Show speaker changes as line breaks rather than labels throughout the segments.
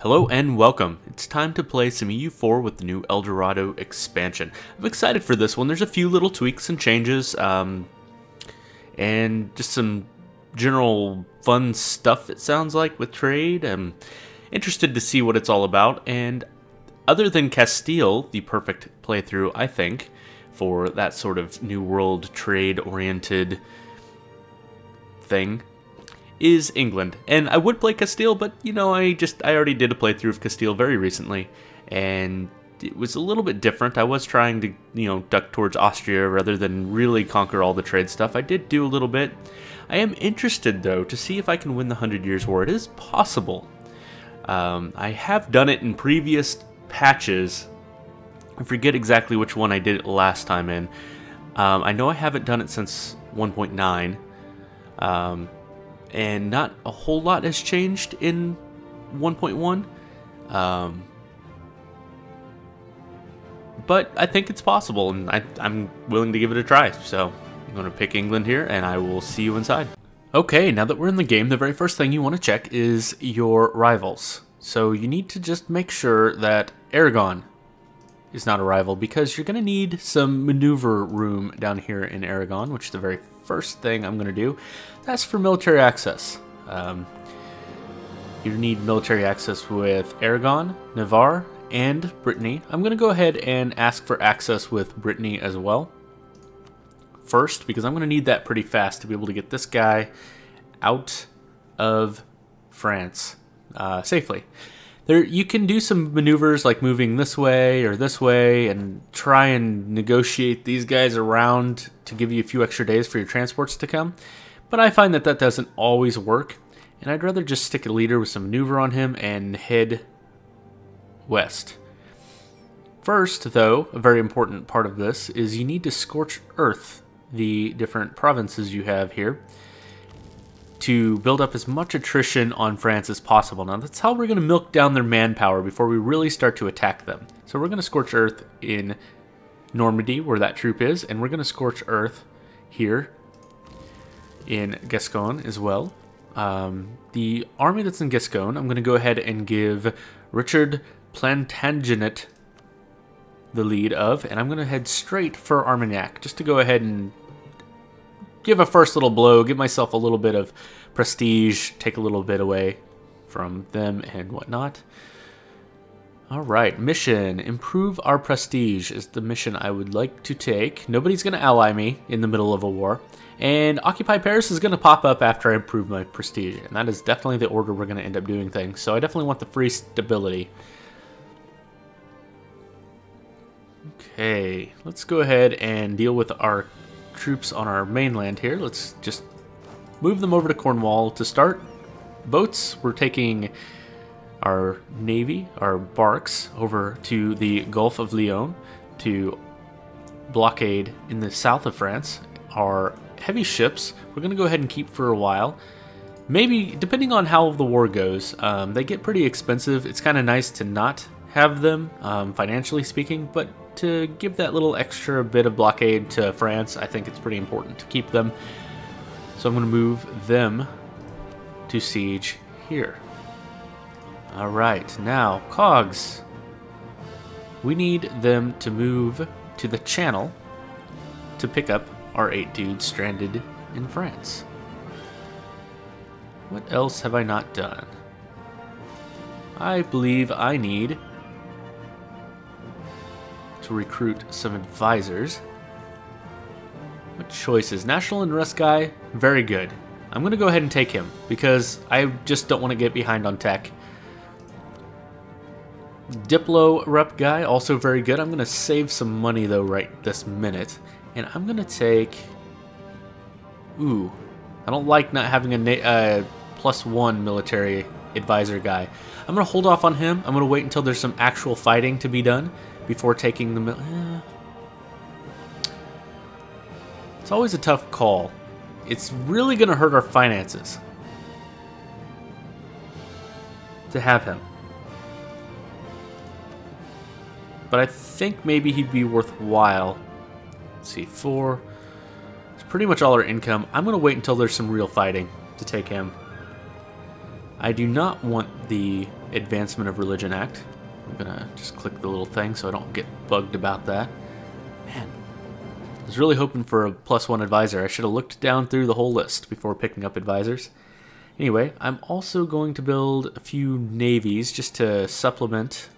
Hello and welcome. It's time to play some EU4 with the new Dorado expansion. I'm excited for this one. There's a few little tweaks and changes, and just some general fun stuff, it sounds like, with trade. I'm interested to see what it's all about, and other than Castile, the perfect playthrough, I think, for that sort of New World trade-oriented thing, is England. And I would play Castile, but you know, I already did a playthrough of Castile very recently, and it was a little bit different. I was trying to, you know, duck towards Austria rather than really conquer all the trade stuff. I did do a little bit. I am interested, though, to see if I can win the 100 Years' War. It is possible. I have done it in previous patches. I forget exactly which one I did it last time in. I know I haven't done it since 1.9. And not a whole lot has changed in 1.1. But I think it's possible, and I'm willing to give it a try. So I'm going to pick England here, and I will see you inside. Okay, now that we're in the game, the very first thing you want to check is your rivals. So you need to just make sure that Aragon is not a rival, because you're going to need some maneuver room down here in Aragon, which is the very first thing I'm going to do. That's for military access. You need military access with Aragon, Navarre, and Brittany. I'm going to go ahead and ask for access with Brittany as well first, because I'm going to need that pretty fast to be able to get this guy out of France safely. You can do some maneuvers like moving this way or this way and try and negotiate these guys around to give you a few extra days for your transports to come. But I find that doesn't always work, and I'd rather just stick a leader with some maneuver on him and head west. First, though, a very important part of this is you need to scorch earth the different provinces you have here to build up as much attrition on France as possible. Now, that's how we're going to milk down their manpower before we really start to attack them. So we're going to scorch earth in Normandy, where that troop is, and we're going to scorch earth here in Gascon as well. The army that's in Gascon, I'm going to go ahead and give Richard Plantagenet the lead of, and I'm going to head straight for Armagnac, just to go ahead and give a first little blow, give myself a little bit of prestige, take a little bit away from them and whatnot. Alright, mission. Improve our prestige is the mission I would like to take. Nobody's going to ally me in the middle of a war. And Occupy Paris is going to pop up after I improve my prestige. And that is definitely the order we're going to end up doing things. So I definitely want the free stability. Okay, let's go ahead and deal with our troops on our mainland here. Let's just move them over to Cornwall to start. Boats, we're taking our navy, our barks, over to the Gulf of Lyon to blockade in the south of France. Our heavy ships, we're going to go ahead and keep for a while. Maybe, depending on how the war goes, they get pretty expensive. It's kind of nice to not have them, financially speaking, but to give that little extra bit of blockade to France, I think it's pretty important to keep them. So I'm going to move them to siege here. Alright, now, cogs. We need them to move to the Channel to pick up our 8 dudes stranded in France. What else have I not done? I believe I need to recruit some advisors. What choices? National Interest guy, very good. I'm going to go ahead and take him because I just don't want to get behind on tech. Diplo rep guy, also very good. I'm going to save some money though right this minute. And I'm going to take... Ooh, I don't like not having a +1 military advisor guy. I'm going to hold off on him. I'm going to wait until there's some actual fighting to be done before taking the... It's always a tough call. It's really going to hurt our finances to have him. But I think maybe he'd be worthwhile. Let's see, 4. It's pretty much all our income. I'm going to wait until there's some real fighting to take him. I do not want the Advancement of Religion Act. I'm gonna just click the little thing so I don't get bugged about that. Man, I was really hoping for a +1 advisor. I should have looked down through the whole list before picking up advisors. Anyway, I'm also going to build a few navies just to supplement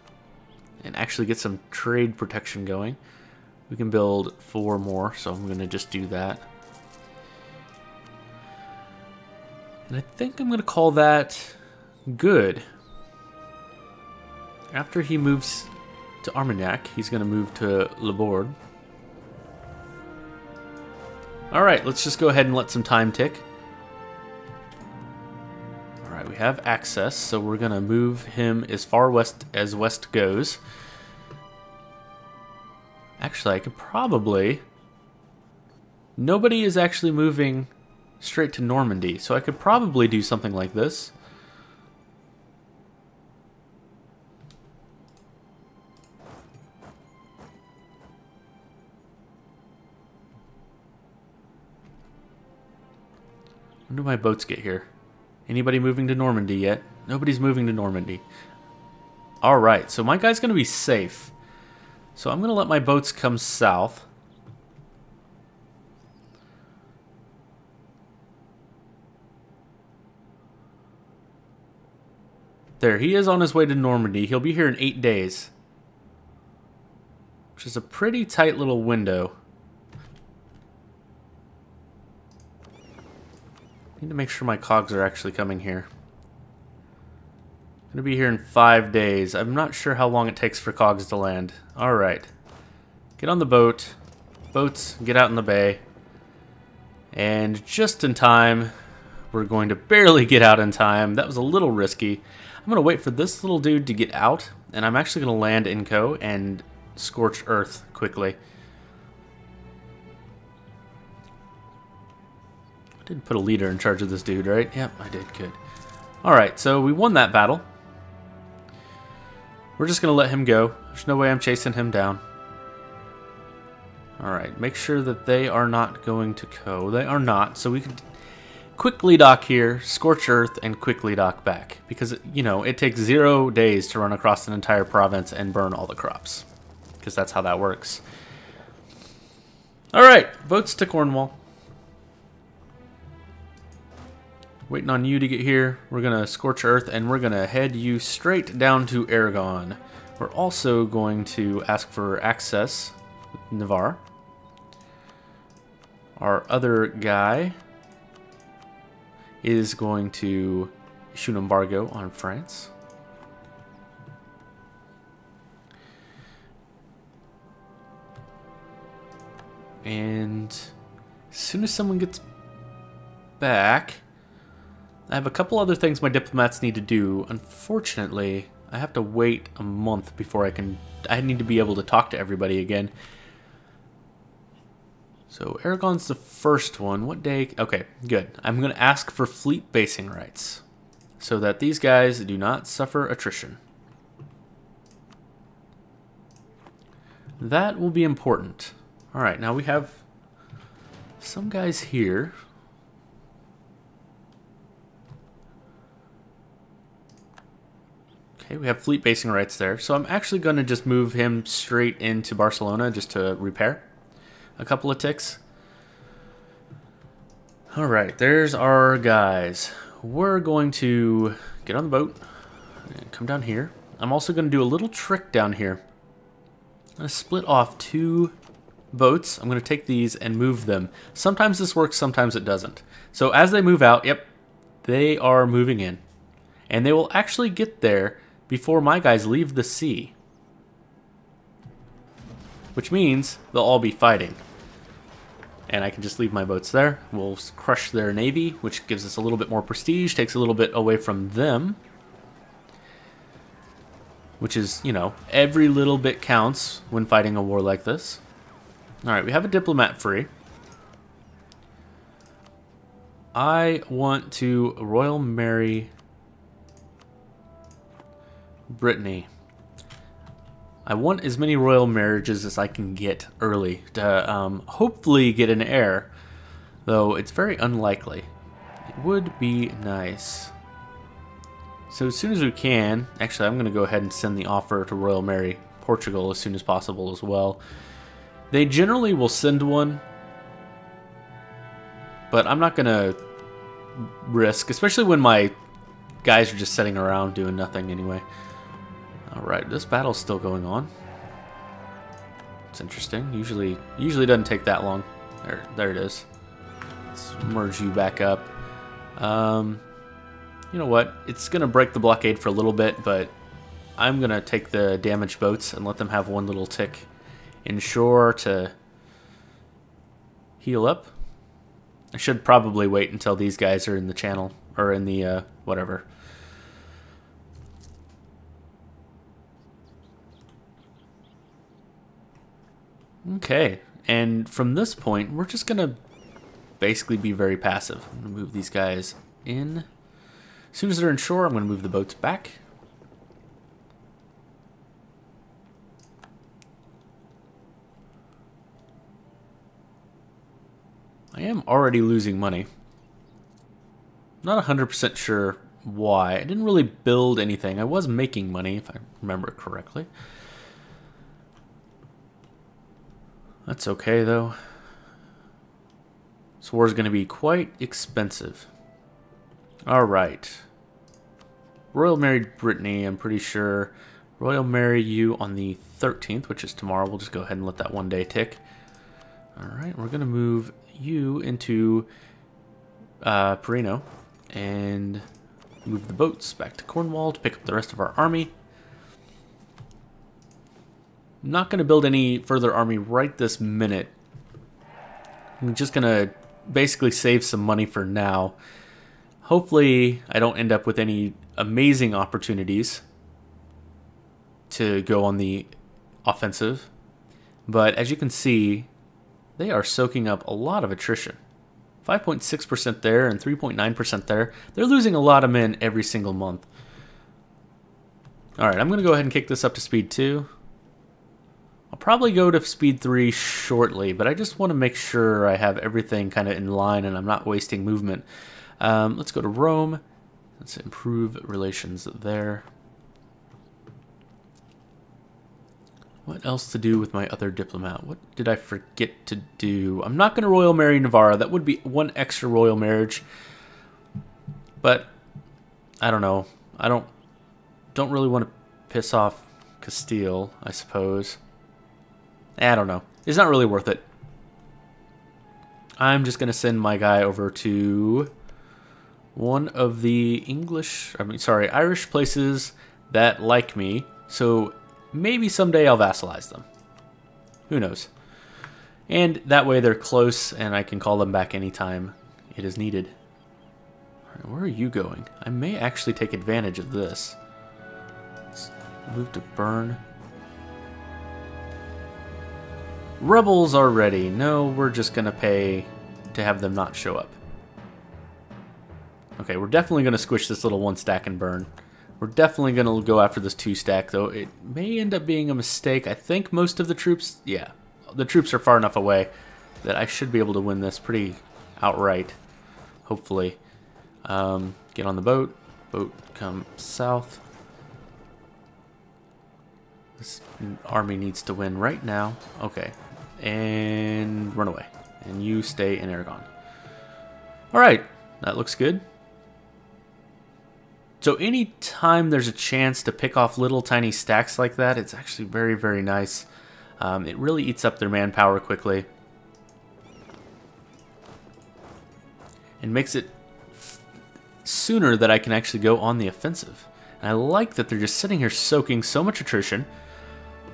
and actually get some trade protection going. We can build 4 more, so I'm going to just do that. And I think I'm going to call that good. After he moves to Armagnac, he's going to move to Laborde. Alright, let's just go ahead and let some time tick. Alright, we have access, so we're going to move him as far west as west goes. Actually, I could probably... Nobody is actually moving straight to Normandy, so I could probably do something like this. When do my boats get here? Anybody moving to Normandy yet? Nobody's moving to Normandy. Alright, so my guy's going to be safe. So I'm going to let my boats come south. There, he is on his way to Normandy. He'll be here in 8 days. Which is a pretty tight little window. Need to make sure my cogs are actually coming here. Gonna be here in 5 days. I'm not sure how long it takes for cogs to land. Alright. Get on the boat. Boats, get out in the bay. And just in time, we're going to barely get out in time. That was a little risky. I'm gonna wait for this little dude to get out, and I'm actually gonna land in Co and scorch earth quickly. I did put a leader in charge of this dude, right? Yep, I did. Good. Alright, so we won that battle. We're just going to let him go. There's no way I'm chasing him down. Alright, make sure that they are not going to Co. They are not, so we can quickly dock here, scorch earth, and quickly dock back. Because, you know, it takes 0 days to run across an entire province and burn all the crops. Because that's how that works. Alright, boats to Cornwall. Waiting on you to get here. We're going to scorch earth and we're going to head you straight down to Aragon. We're also going to ask for access with Navarre. Our other guy is going to issue an embargo on France. And as soon as someone gets back... I have a couple other things my diplomats need to do. Unfortunately, I have to wait a month before I need to be able to talk to everybody again. So Aragon's the first one. What day? Okay, good. I'm going to ask for fleet basing rights so that these guys do not suffer attrition. That will be important. Alright, now we have some guys here. Okay, we have fleet basing rights there. So I'm actually going to just move him straight into Barcelona just to repair a couple of ticks. Alright, there's our guys. We're going to get on the boat and come down here. I'm also going to do a little trick down here. I'm going to split off 2 boats. I'm going to take these and move them. Sometimes this works, sometimes it doesn't. So as they move out, yep, they are moving in. And they will actually get there before my guys leave the sea. Which means they'll all be fighting. And I can just leave my boats there. We'll crush their navy, which gives us a little bit more prestige, takes a little bit away from them. Which is, you know, every little bit counts when fighting a war like this. Alright, we have a diplomat free. I want to Royal Marry Brittany. I want as many royal marriages as I can get early to hopefully get an heir, though it's very unlikely. It would be nice. So as soon as we can, actually I'm going to go ahead and send the offer to Royal Mary Portugal as soon as possible as well. They generally will send one, but I'm not going to risk, especially when my guys are just sitting around doing nothing anyway. Alright, this battle's still going on. It's interesting. Usually doesn't take that long. There it is. Let's merge you back up. You know what? It's going to break the blockade for a little bit, but I'm going to take the damaged boats and let them have one little tick inshore to heal up. I should probably wait until these guys are in the channel, or in the, whatever. Okay, and from this point, we're just going to basically be very passive. I'm going to move these guys in. As soon as they're inshore, I'm going to move the boats back. I am already losing money. Not 100% sure why. I didn't really build anything. I was making money, if I remember correctly. That's okay, though. This war is going to be quite expensive. Alright. Royal married Brittany, I'm pretty sure. Royal marry you on the 13th, which is tomorrow. We'll just go ahead and let that one day tick. Alright, we're going to move you into Perino and move the boats back to Cornwall to pick up the rest of our army. I'm not going to build any further army right this minute. I'm just going to basically save some money for now. Hopefully, I don't end up with any amazing opportunities to go on the offensive. But as you can see, they are soaking up a lot of attrition. 5.6% there and 3.9% there. They're losing a lot of men every single month. Alright, I'm going to go ahead and kick this up to speed 2. I'll probably go to speed 3 shortly, but I just want to make sure I have everything kind of in line and I'm not wasting movement. Let's go to Rome. Let's improve relations there. What else to do with my other diplomat? What did I forget to do? I'm not going to royal marry Navarra. That would be one extra royal marriage. But I don't know. I don't really want to piss off Castile, I suppose. I don't know. It's not really worth it. I'm just going to send my guy over to one of the Irish places that like me. So maybe someday I'll vassalize them. Who knows? And that way they're close and I can call them back anytime it is needed. All right, where are you going? I may actually take advantage of this. Let's move to Bern. Rebels are ready. No, we're just going to pay to have them not show up. Okay, we're definitely going to squish this little 1 stack and burn. We're definitely going to go after this 2 stack, though. It may end up being a mistake. I think most of the troops, yeah, the troops are far enough away that I should be able to win this pretty outright, hopefully. Get on the boat. Boat come south. This army needs to win right now. Okay. And run away. And you stay in Aragon. Alright. That looks good. So any time there's a chance to pick off little tiny stacks like that, it's actually very, very nice. It really eats up their manpower quickly. And makes it sooner that I can actually go on the offensive. And I like that they're just sitting here soaking so much attrition,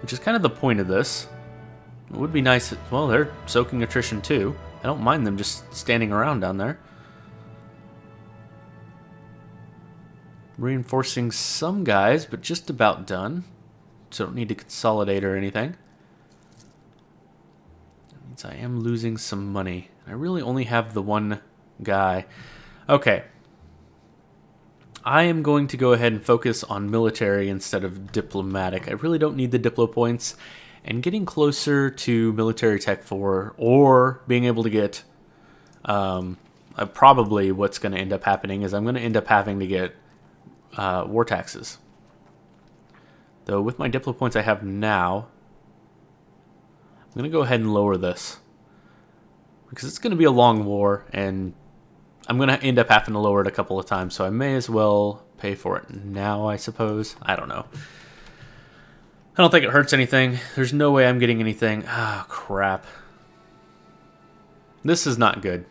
which is kind of the point of this. It would be nice, well, they're soaking attrition too. I don't mind them just standing around down there. Reinforcing some guys, but just about done. So don't need to consolidate or anything. That means I am losing some money. I really only have the one guy. Okay. I am going to go ahead and focus on military instead of diplomatic. I really don't need the diplo points. And getting closer to military tech 4 or being able to get... probably what's going to end up happening is I'm going to end up having to get war taxes. Though with my Diplo points I have now, I'm going to go ahead and lower this. Because it's going to be a long war, and I'm going to end up having to lower it a couple of times, so I may as well pay for it now, I suppose. I don't know. I don't think it hurts anything. There's no way I'm getting anything. Ah, crap. This is not good.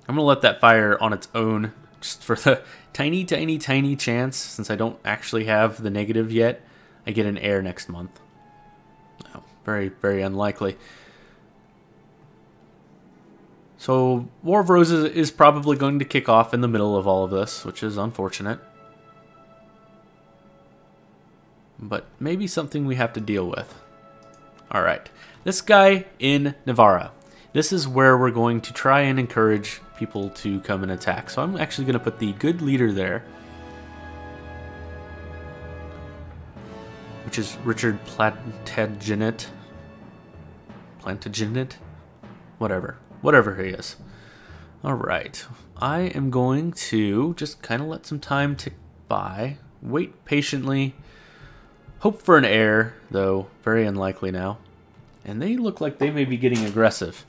I'm going to let that fire on its own, just for the tiny, tiny, tiny chance, since I don't actually have the negative yet, I get an heir next month. Oh, very, very unlikely. So, War of Roses is probably going to kick off in the middle of all of this, which is unfortunate. But maybe something we have to deal with. Alright, this guy in Navarra. This is where we're going to try and encourage people to come and attack. So I'm actually going to put the good leader there, which is Richard Plantagenet. Plantagenet? Whatever he is. Alright, I am going to just kind of let some time tick by, wait patiently, hope for an heir, though very unlikely now. And they look like they may be getting aggressive.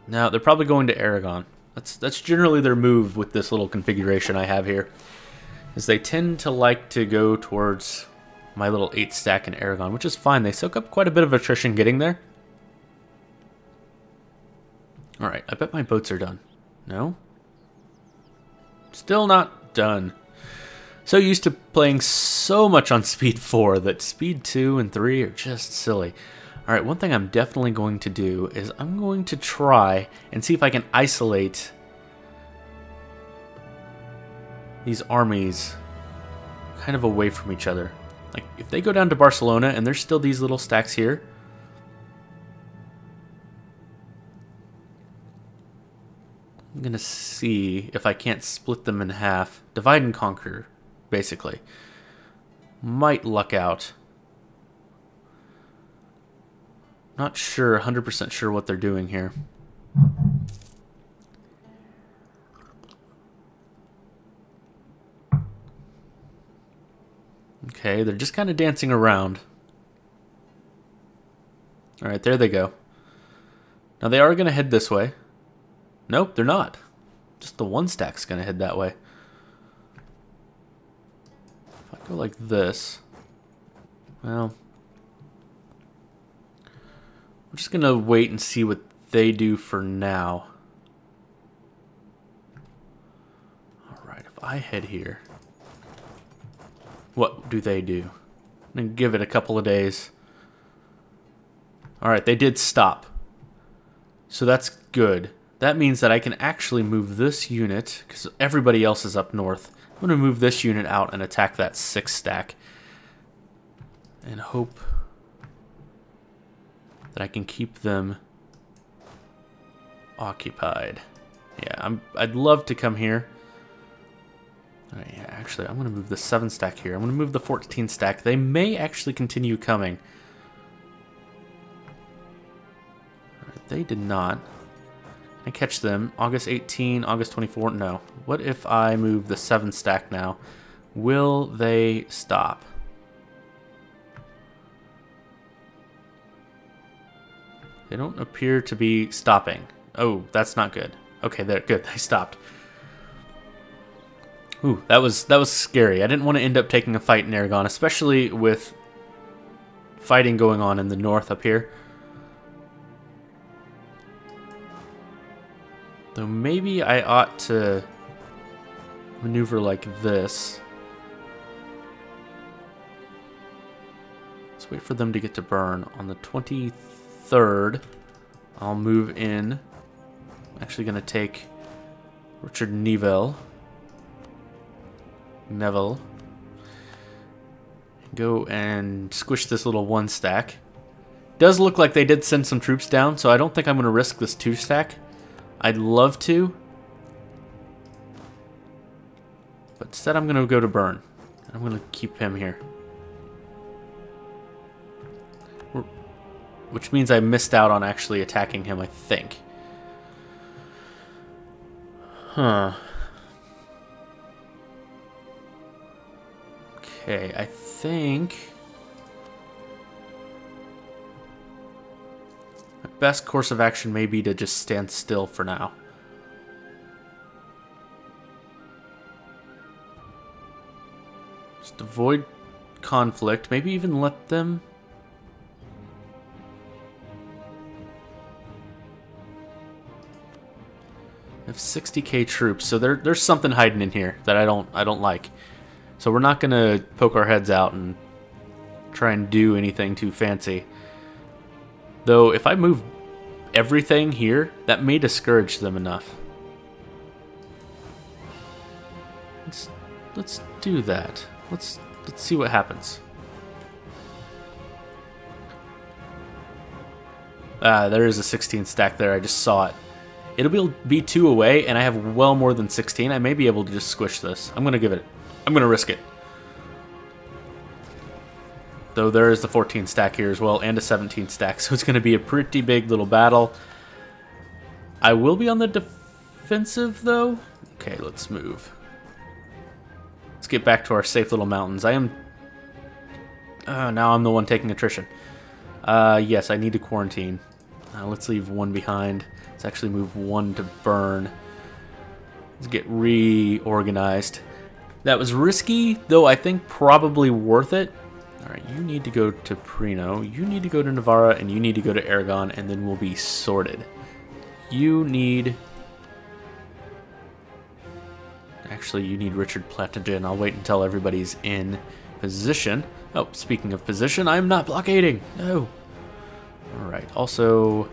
Now, they're probably going to Aragon. That's generally their move with this little configuration I have here, is they tend to like to go towards my little 8-stack in Aragon, which is fine. They soak up quite a bit of attrition getting there. Alright, I bet my boats are done. No? Still not done. So used to playing so much on speed 4 that speed 2 and 3 are just silly. Alright, one thing I'm definitely going to do is I'm going to try and see if I can isolate these armies kind of away from each other. Like, if they go down to Barcelona and there's still these little stacks here, I'm going to see if I can't split them in half. Divide and conquer, basically. Might luck out. Not sure, 100% sure what they're doing here. Okay, they're just kind of dancing around. Alright, there they go. Now they are going to head this way. Nope, they're not. Just the 1-stack's going to head that way. If I go like this, well, I'm just going to wait and see what they do for now. Alright, if I head here, what do they do? I'm going to give it a couple of days. Alright, they did stop. So that's good. That means that I can actually move this unit, because everybody else is up north. I'm going to move this unit out and attack that 6-stack. And hope that I can keep them occupied. Yeah, I'd love to come here. Yeah, actually, I'm going to move the 7-stack here. I'm going to move the 14-stack. They may actually continue coming. Right, they did not. I catch them. August 18, August 24. No. What if I move the 7-stack now? Will they stop? They don't appear to be stopping. Oh, that's not good. Okay, they're good. They stopped. Ooh, that was scary. I didn't want to end up taking a fight in Aragon, especially with fighting going on in the north up here. Though maybe I ought to maneuver like this. Let's wait for them to get to burn. On the 23rd, I'll move in. I'm actually going to take Richard Neville. Go and squish this little 1-stack. Does look like they did send some troops down, so I don't think I'm going to risk this 2-stack. I'd love to, but instead I'm going to go to burn. I'm going to keep him here. Which means I missed out on actually attacking him, I think. Huh. Okay, I think my best course of action may be to just stand still for now. Just avoid conflict. Maybe even let them... I have 60k troops, so there's something hiding in here that I don't like. So we're not gonna poke our heads out and try and do anything too fancy. Though if I move everything here, that may discourage them enough. Let's do that. Let's see what happens. There is a 16 stack there. I just saw it. It'll be 2 away, and I have well more than 16. I may be able to just squish this. I'm gonna risk it. Though there is the 14 stack here as well, and a 17 stack, so it's gonna be a pretty big little battle. I will be on the defensive, though. Okay, let's move. Let's get back to our safe little mountains. Now I'm the one taking attrition. Yes, I need to quarantine. Let's leave 1 behind. Let's actually move 1 to burn. Let's get reorganized. That was risky, though I think probably worth it. Alright, you need to go to Prino, you need to go to Navarra, and you need to go to Aragon, and then we'll be sorted. You need... Actually, you need Richard Plantagen. I'll wait until everybody's in position. Oh, speaking of position, I'm not blockading! No! Alright, also...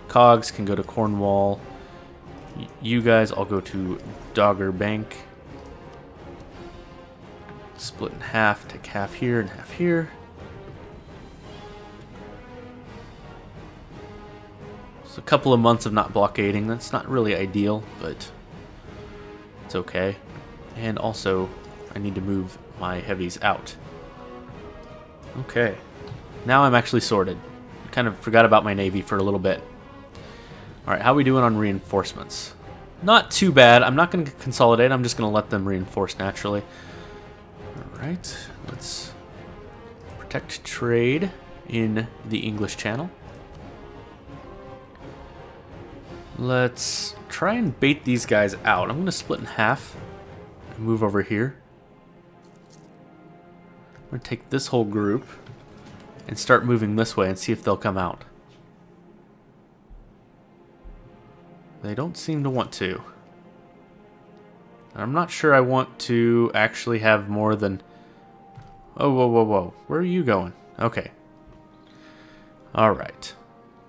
Cogs can go to Cornwall. You guys, I'll go to Dogger Bank. Split in half, take half here and half here. So a couple of months of not blockading. That's not really ideal, but it's okay. And also, I need to move my heavies out. Okay. Now I'm actually sorted. I kind of forgot about my navy for a little bit. Alright, how are we doing on reinforcements? Not too bad. I'm not going to consolidate. I'm just going to let them reinforce naturally. Alright, let's protect trade in the English Channel. Let's try and bait these guys out. I'm going to split in half and move over here. I'm going to take this whole group and start moving this way and see if they'll come out. They don't seem to want to. I'm not sure I want to actually have more than... Oh, whoa, whoa, whoa. Where are you going? Okay. Alright.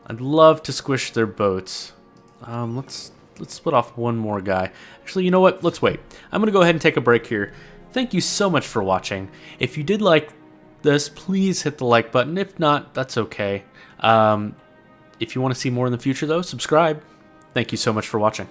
I'd love to squish their boats. Let's split off 1 more guy. Actually, you know what? Let's wait. I'm going to go ahead and take a break here. Thank you so much for watching. If you did like this, please hit the like button. If not, that's okay. If you want to see more in the future, though, subscribe. Thank you so much for watching.